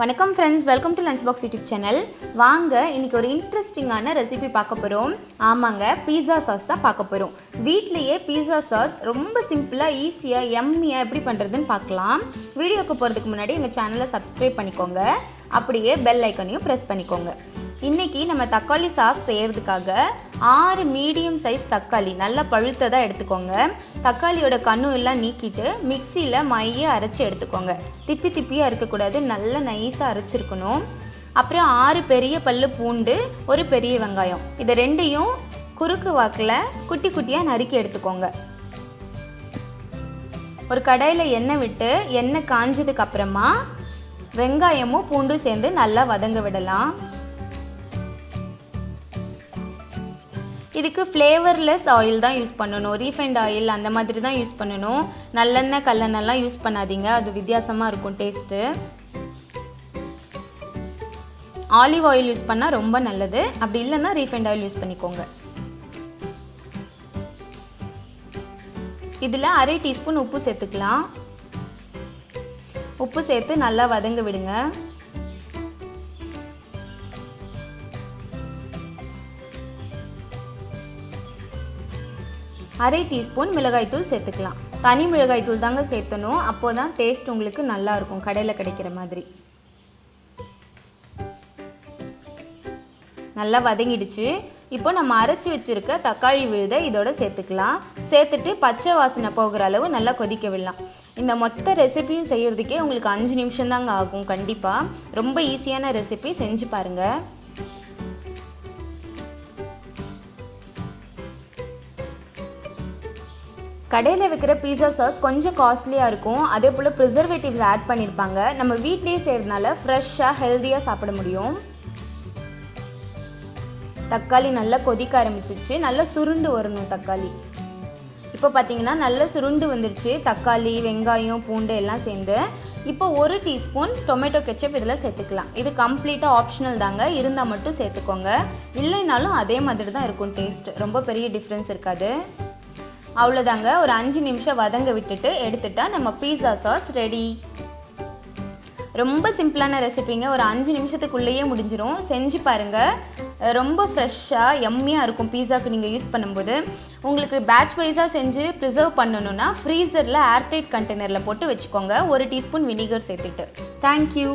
வணக்கம் friends, welcome to lunch box YouTube channel. வாங்க இன்றைக்கி ஒரு இன்ட்ரெஸ்டிங்கான ரெசிபி பார்க்க போகிறோம். ஆமாங்க, பீஸா சாஸ் தான் பார்க்க போகிறோம். வீட்லேயே பீஸா சாஸ் ரொம்ப சிம்பிளாக, ஈஸியாக, எம்மியாக எப்படி பண்ணுறதுன்னு பார்க்கலாம். வீடியோக்கு போகிறதுக்கு முன்னாடி எங்கள் சேனலை சப்ஸ்கிரைப் பண்ணிக்கோங்க. அப்படியே பெல் ஐக்கனையும் ப்ரெஸ் பண்ணிக்கோங்க. இன்றைக்கி நம்ம தக்காளி சாஸ் செய்கிறதுக்காக 6 மீடியம் சைஸ் தக்காளி நல்லா பழுத்ததாக எடுத்துக்கோங்க. தக்காளியோட கண்ணும் எல்லாம் நீக்கிட்டு மிக்சியில் மைய அரைச்சி எடுத்துக்கோங்க. திப்பியாக இருக்கக்கூடாது, நல்லா நைஸாக அரைச்சிருக்கணும். அப்புறம் 6 பெரிய பல்லு பூண்டு, ஒரு பெரிய வெங்காயம், இதை ரெண்டையும் குறுக்கு வாக்கில் குட்டி குட்டியாக நறுக்கி எடுத்துக்கோங்க. ஒரு கடாயில் எண்ணெய் விட்டு எண்ணெய் காஞ்சதுக்கு அப்புறமா வெங்காயமும் பூண்டும் சேர்ந்து நல்லா வதங்க விடலாம். இதுக்கு ஃப்ளேவர்லெஸ் ஆயில் தான் யூஸ் பண்ணணும். ரீஃபைண்ட் ஆயில் அந்த மாதிரி தான் யூஸ் பண்ணணும். நல்லெண்ணெய் கல்லெண்ணெய்லாம் யூஸ் பண்ணாதீங்க, அது வித்தியாசமாக இருக்கும் டேஸ்ட்டு. ஆலிவ் ஆயில் யூஸ் பண்ணால் ரொம்ப நல்லது. அப்படி இல்லைன்னா ரீஃபைண்ட் ஆயில் யூஸ் பண்ணிக்கோங்க. இதில் 1/2 டீஸ்பூன் உப்பு சேர்த்துக்கலாம். உப்பு சேர்த்து நல்லா வதங்க விடுங்க. அரை டீஸ்பூன் மிளகாய்த்தூள் சேர்த்துக்கலாம். தனி மிளகாய்த்தூள் தாங்க சேர்த்தணும், அப்போ தான் டேஸ்ட் உங்களுக்கு நல்லா இருக்கும், கடையில் கிடைக்கிற மாதிரி. நல்லா வதங்கிடுச்சு. இப்போ நம்ம அரைச்சி வச்சுருக்க தக்காளி விழுதை இதோட சேர்த்துக்கலாம். சேர்த்துட்டு பச்சை வாசனை போகிற அளவு நல்லா கொதிக்க விடலாம். இந்த மொத்த ரெசிபியும் செய்கிறதுக்கே உங்களுக்கு 5 நிமிஷம் தாங்க ஆகும். கண்டிப்பாக ரொம்ப ஈஸியான ரெசிபி, செஞ்சு பாருங்கள். கடையில் வைக்கிற பீஸா சாஸ் கொஞ்சம் காஸ்ட்லியாக இருக்கும். அதே போல் ப்ரிசர்வேட்டிவ்ஸ் ஆட் பண்ணியிருப்பாங்க. நம்ம வீட்லேயே செய்கிறதுனால ஃப்ரெஷ்ஷாக ஹெல்த்தியாக சாப்பிட முடியும். தக்காளி நல்லா கொதிக்க ஆரம்பிச்சிருச்சு. நல்லா சுருண்டு வரணும் தக்காளி. இப்போ பார்த்தீங்கன்னா நல்லா சுருண்டு வந்துருச்சு தக்காளி, வெங்காயம், பூண்டு எல்லாம் சேர்ந்து. இப்போ 1 டீஸ்பூன் டொமேட்டோ கெச்சப் இதில் சேர்த்துக்கலாம். இது கம்ப்ளீட்டாக ஆப்ஷனல் தாங்க, இருந்தால் மட்டும் சேர்த்துக்கோங்க. இல்லைனாலும் அதே மாதிரி தான் இருக்கும் டேஸ்ட், ரொம்ப பெரிய டிஃப்ரென்ஸ் இருக்காது. அவ்வளோதாங்க. ஒரு 5 நிமிஷம் வதங்க விட்டுட்டு எடுத்துட்டா நம்ம பீஸா சாஸ் ரெடி. ரொம்ப சிம்பிளான ரெசிபிங்க, ஒரு 5 நிமிஷத்துக்குள்ளேயே முடிஞ்சிடும். செஞ்சு பாருங்கள். ரொம்ப ஃப்ரெஷ்ஷாக எம்மியாக இருக்கும் பீஸாவுக்கு நீங்கள் யூஸ் பண்ணும்போது. உங்களுக்கு பேட்ச் வைஸாக செஞ்சு ப்ரிசர்வ் பண்ணணுன்னா ஃப்ரீசரில் ஏர்டைட் கண்டெய்னரில் போட்டு வச்சுக்கோங்க. 1 டீஸ்பூன் வினிகர் சேர்த்துட்டு. தேங்க்யூ.